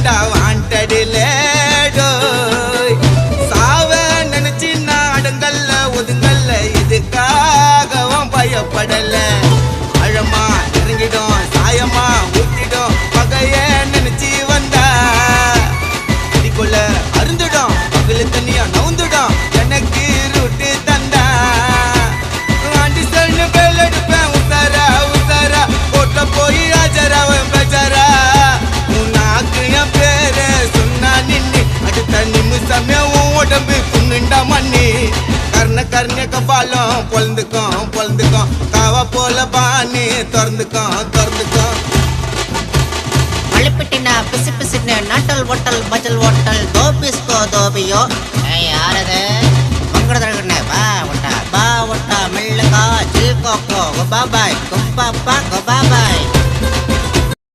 தாண்டா வாண்டடிலே சாவ நினைச்சு நான் அடங்கல்ல ஒதுங்கல்ல இதுக்காகவும் பயப்படல அழமா இறங்கிடும் சாயமா ஊத்திடும் பகைய நினைச்சு வந்தா அடிக்குள்ள அருந்துடும் பகல தண்ணியா நவுந்துடும் எனக்கு ரூட்டு தந்தா ஆண்டி சன்னு பேல் எடுப்பேன் உசாரா உசாரா கோட்ல போய் ஆஜராவன் பேஜாரா உன்னாக்கு என் பேர சொன்னா நின்னு அடுத்த நிமிஷமே உன் உடம்பு புண்ணுண்டா மண்ணி கர்ண கர்ண கபாலம் பொழுந்துக்கும் காவா போல பாணி திறந்துக்கும் மழைப்பிட்டினா பிசு பிசுன்னு நாட்டல் ஓட்டல் பஜல் ஓட்டல் தோபிஸ்கோ தோபியோ யாரது மங்கடதழகுன்னு பா ஒட்டா மெல்லுகா ஜில் கோக்கோ பாபாய் குப்பாப்பா